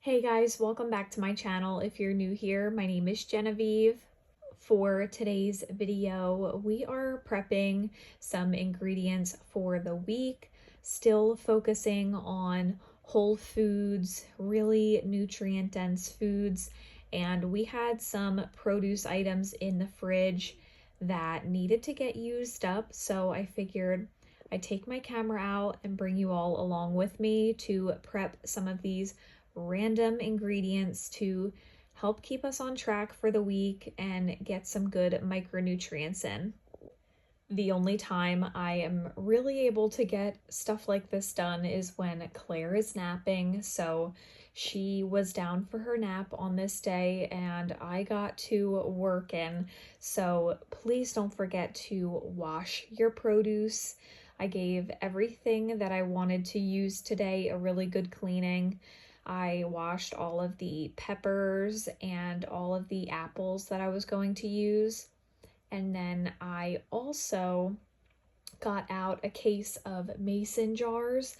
Hey guys, welcome back to my channel. If you're new here, my name is Genevieve. For today's video, we are prepping some ingredients for the week, still focusing on whole foods, really nutrient dense foods, and we had some produce items in the fridge that needed to get used up, so I figured I'd take my camera out and bring you all along with me to prep some of these random ingredients to help keep us on track for the week and get some good micronutrients in. The only time I am really able to get stuff like this done is when Claire is napping. So she was down for her nap on this day and I got to work in. So please don't forget to wash your produce. I gave everything that I wanted to use today a really good cleaning. I washed all of the peppers and all of the apples that I was going to use. And then I also got out a case of mason jars.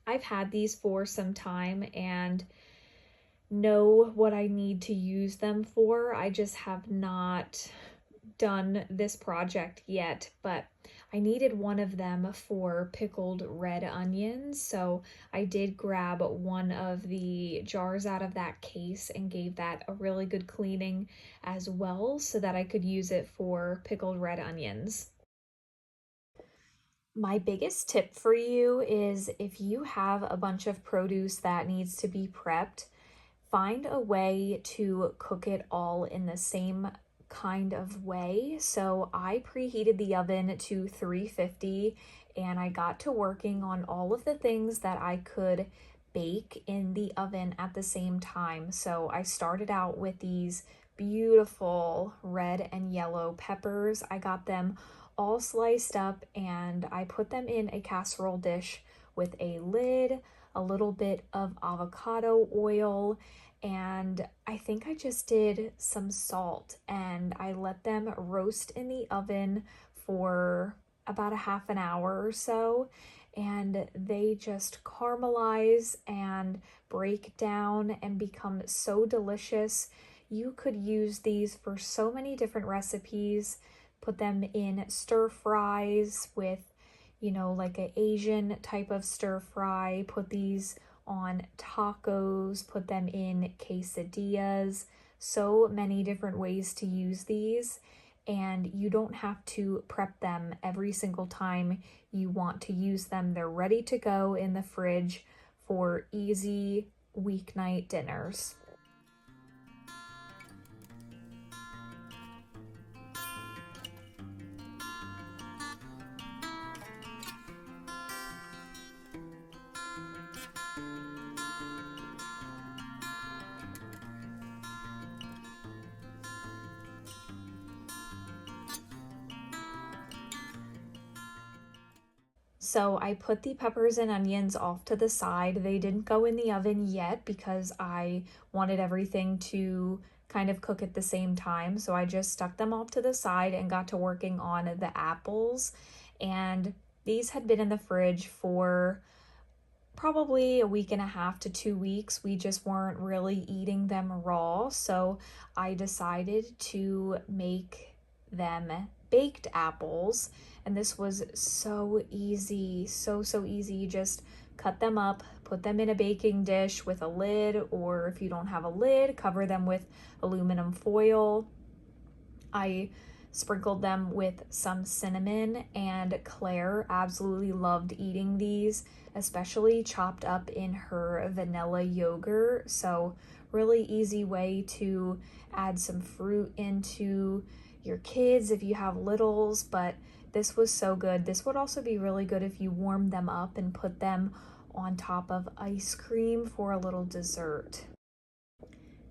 I've had these for some time and know what I need to use them for. I just have not done this project yet, but I needed one of them for pickled red onions. So I did grab one of the jars out of that case and gave that a really good cleaning as well so that I could use it for pickled red onions. My biggest tip for you is if you have a bunch of produce that needs to be prepped, find a way to cook it all in the same kind of way. So I preheated the oven to 350 and I got to working on all of the things that I could bake in the oven at the same time. So I started out with these beautiful red and yellow peppers. I got them all sliced up and I put them in a casserole dish with a lid, a little bit of avocado oil, and I think I just did some salt and I let them roast in the oven for about a half an hour or so, and they just caramelize and break down and become so delicious. You could use these for so many different recipes. Put them in stir fries with, like an Asian type of stir fry. Put these on tacos, put them in quesadillas. So many different ways to use these, and you don't have to prep them every single time you want to use them. They're ready to go in the fridge for easy weeknight dinners. So I put the peppers and onions off to the side. They didn't go in the oven yet because I wanted everything to kind of cook at the same time. So I just stuck them off to the side and got to working on the apples. And these had been in the fridge for probably a week and a half to 2 weeks. We just weren't really eating them raw. So I decided to make them baked apples, and this was so easy, so easy. You just cut them up, put them in a baking dish with a lid, or if you don't have a lid, cover them with aluminum foil. I sprinkled them with some cinnamon, and Claire absolutely loved eating these, especially chopped up in her vanilla yogurt. So really easy way to add some fruit into your kids if you have littles, but this was so good. This would also be really good if you warmed them up and put them on top of ice cream for a little dessert.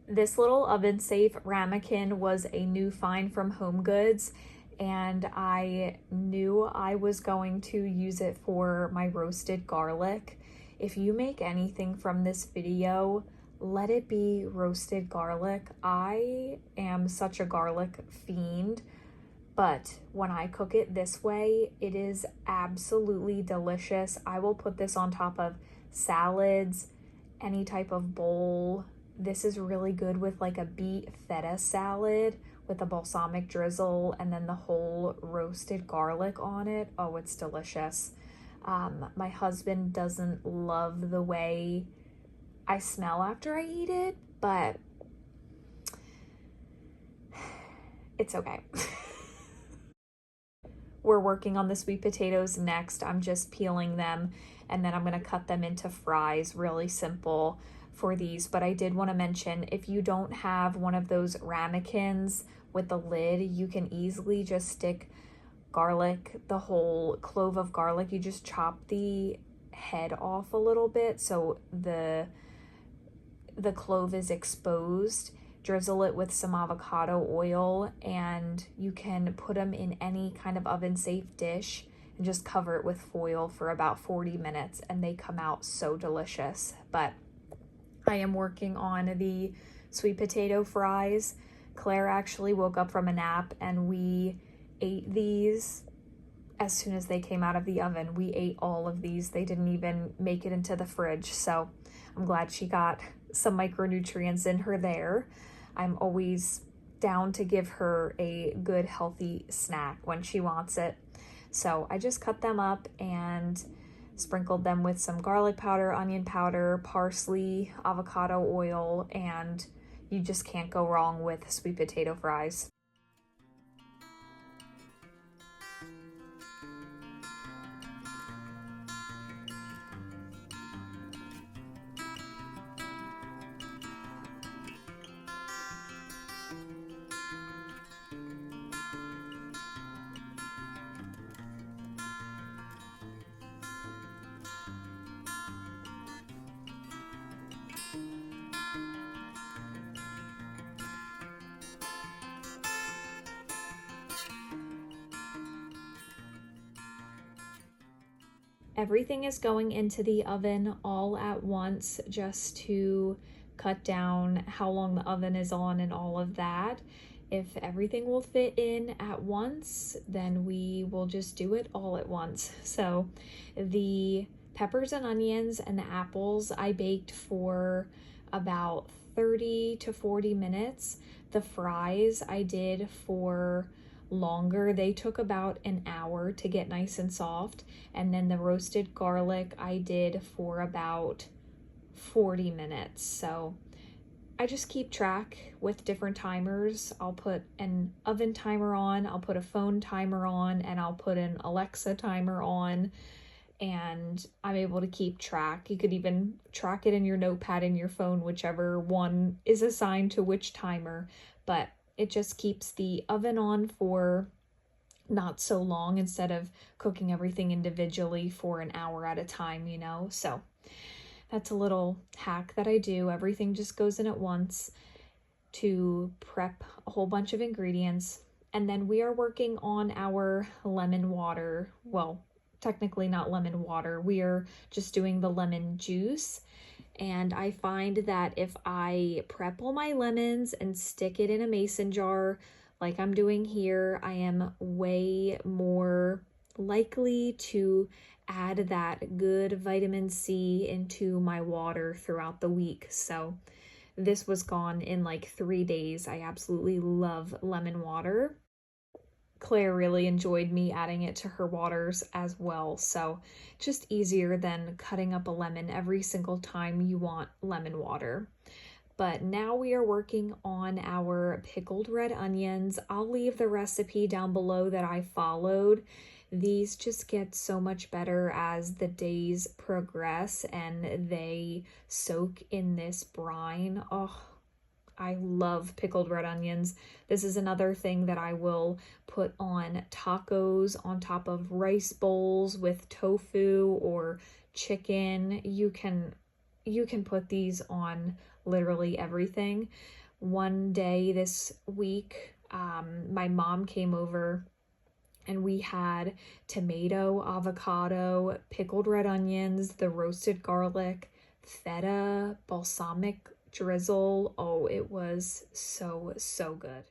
This little oven safe ramekin was a new find from Home Goods, and I knew I was going to use it for my roasted garlic. If you make anything from this video, let it be roasted garlic. I am such a garlic fiend, but when I cook it this way, it is absolutely delicious. I will put this on top of salads, any type of bowl, This is really good with like a beet feta salad with a balsamic drizzle and then the whole roasted garlic on it. Oh, it's delicious. My husband doesn't love the way I smell after I eat it, but it's okay. We're working on the sweet potatoes next. I'm just peeling them and then I'm gonna cut them into fries, really simple for these. But I did wanna mention, if you don't have one of those ramekins with the lid, you can easily just stick garlic, the whole clove of garlic. You just chop the head off a little bit so the clove is exposed. Drizzle it with some avocado oil, and you can put them in any kind of oven safe dish and just cover it with foil for about 40 minutes and they come out so delicious. But I am working on the sweet potato fries. Claire actually woke up from a nap and we ate these as soon as they came out of the oven. We ate all of these. They didn't even make it into the fridge, so I'm glad she got some micronutrients in her there. I'm always down to give her a good healthy snack when she wants it. So I just cut them up and sprinkled them with some garlic powder, onion powder, parsley, avocado oil, and you just can't go wrong with sweet potato fries. Everything is going into the oven all at once just to cut down how long the oven is on and all of that. If everything will fit in at once, then we will just do it all at once. So the peppers and onions and the apples I baked for about 30 to 40 minutes. The fries I did for longer. They took about an hour to get nice and soft. And then the roasted garlic I did for about 40 minutes. So I just keep track with different timers. I'll put an oven timer on, I'll put a phone timer on, and I'll put an Alexa timer on, and I'm able to keep track. You could even track it in your notepad in your phone, whichever one is assigned to which timer, but it just keeps the oven on for not so long instead of cooking everything individually for an hour at a time, you know? So that's a little hack that I do. Everything just goes in at once to prep a whole bunch of ingredients. And then we are working on our lemon water. Well, technically not lemon water. We are just doing the lemon juice. And I find that if I prep all my lemons and stick it in a mason jar like I'm doing here, I am way more likely to add that good vitamin C into my water throughout the week. So this was gone in like 3 days. I absolutely love lemon water. Claire really enjoyed me adding it to her waters as well. So just easier than cutting up a lemon every single time you want lemon water. But now we are working on our pickled red onions. I'll leave the recipe down below that I followed. These just get so much better as the days progress and they soak in this brine. Oh, I love pickled red onions. This is another thing that I will put on tacos on top of rice bowls with tofu or chicken. You can put these on literally everything. One day this week, my mom came over and we had tomato, avocado, pickled red onions, the roasted garlic, feta, balsamic drizzle. Oh, it was so, so good.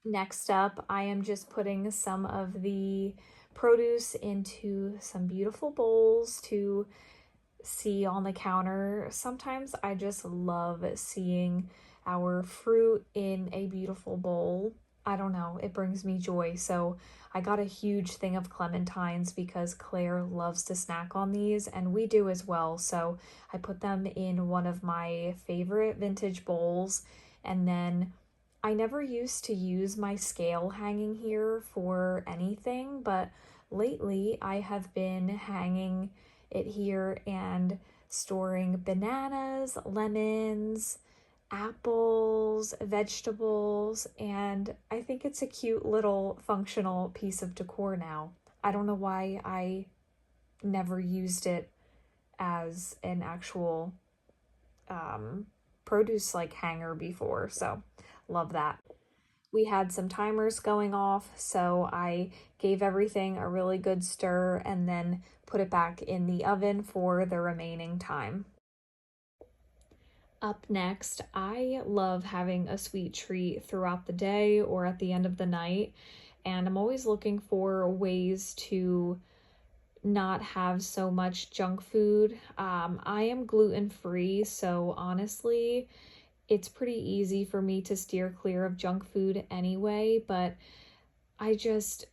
Next up, I am just putting some of the produce into some beautiful bowls to see on the counter. Sometimes I just love seeing our fruit in a beautiful bowl. I don't know, it brings me joy. So I got a huge thing of clementines because Claire loves to snack on these and we do as well. So I put them in one of my favorite vintage bowls, and then I never used to use my scale hanging here for anything, but lately I have been hanging it here and storing bananas, lemons, apples, vegetables, and I think it's a cute little functional piece of decor now. I don't know why I never used it as an actual produce like hanger before, so love that. We had some timers going off, so I gave everything a really good stir and then put it back in the oven for the remaining time. Up next, I love having a sweet treat throughout the day or at the end of the night, and I'm always looking for ways to not have so much junk food. I am gluten free, so honestly, it's pretty easy for me to steer clear of junk food anyway, but I just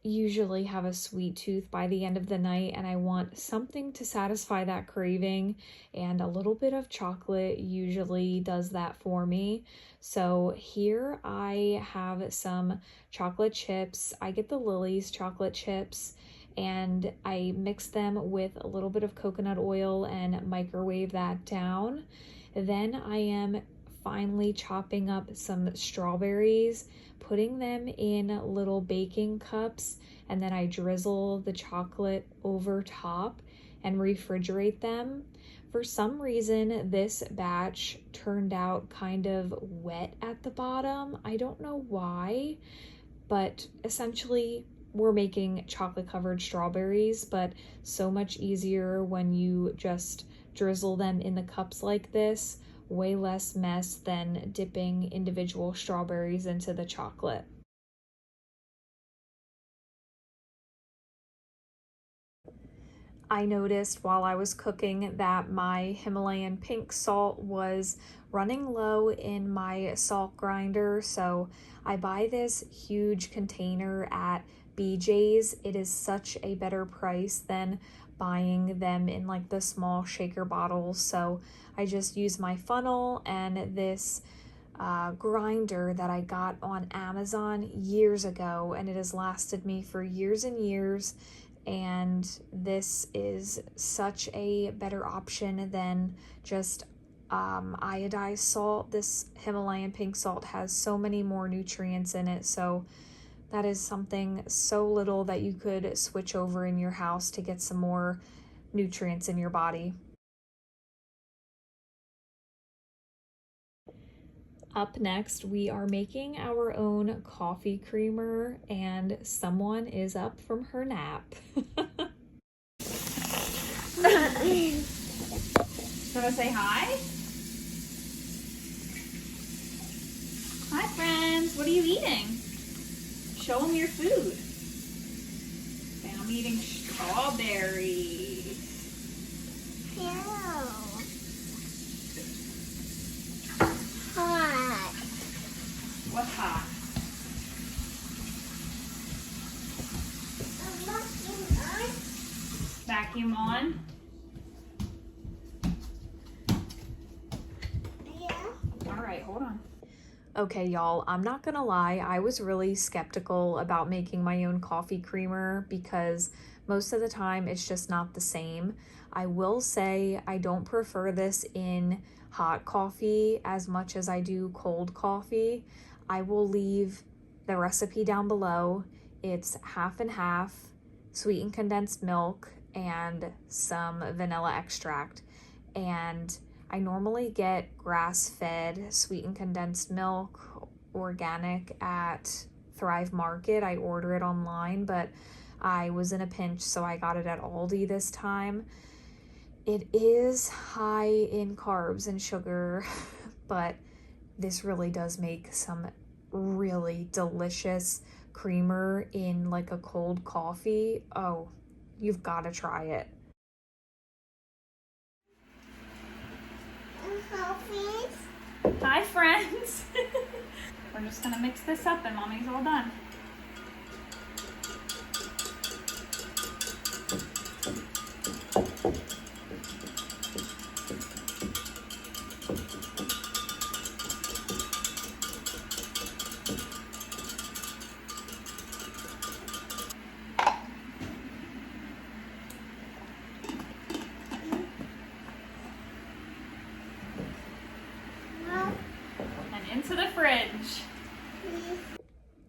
usually have a sweet tooth by the end of the night and I want something to satisfy that craving, and a little bit of chocolate usually does that for me. So here I have some chocolate chips. I get the Lily's chocolate chips and I mix them with a little bit of coconut oil and microwave that down. Then I am finely chopping up some strawberries, putting them in little baking cups, and then I drizzle the chocolate over top and refrigerate them. For some reason, this batch turned out kind of wet at the bottom. I don't know why, but essentially we're making chocolate covered strawberries, but so much easier when you just drizzle them in the cups like this. Way less mess than dipping individual strawberries into the chocolate. I noticed while I was cooking that my Himalayan pink salt was running low in my salt grinder, so I buy this huge container at BJ's. It is such a better price than buying them in like the small shaker bottles, so I just use my funnel and this grinder that I got on Amazon years ago, and it has lasted me for years and years. And this is such a better option than just iodized salt. This Himalayan pink salt has so many more nutrients in it, so that is something so little that you could switch over in your house to get some more nutrients in your body. Up next, we are making our own coffee creamer, and someone is up from her nap. Wanna say hi? Hi, friends. What are you eating? Show them your food. Okay, I'm eating strawberries. Hot. Hot. What's hot? Vacuum on? Yeah. All right, hold on. Okay, y'all, I'm not gonna lie, I was really skeptical about making my own coffee creamer because most of the time it's just not the same. I will say I don't prefer this in hot coffee as much as I do cold coffee. I will leave the recipe down below. It's half and half sweetened condensed milk and some vanilla extract. And I normally get grass-fed sweetened condensed milk, organic, at Thrive Market. I order it online, but I was in a pinch, so I got it at Aldi this time. It is high in carbs and sugar, but this really does make some really delicious creamer in like a cold coffee. Oh, you've got to try it. Hi, friends. We're just gonna mix this up and mommy's all done. Into the fridge.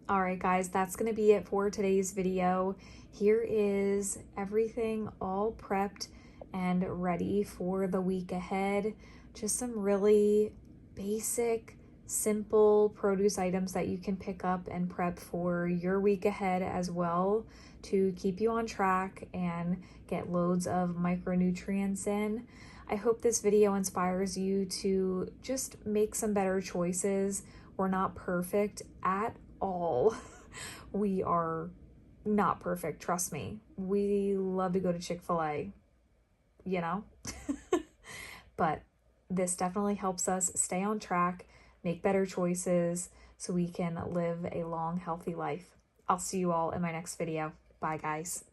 All right, guys, that's gonna be it for today's video. Here is everything all prepped and ready for the week ahead. Just some really basic, simple produce items that you can pick up and prep for your week ahead as well, to keep you on track and get loads of micronutrients in. I hope this video inspires you to just make some better choices. We're not perfect at all. We are not perfect, trust me. We love to go to Chick-fil-A, you know? But this definitely helps us stay on track, make better choices, so we can live a long, healthy life. I'll see you all in my next video. Bye, guys.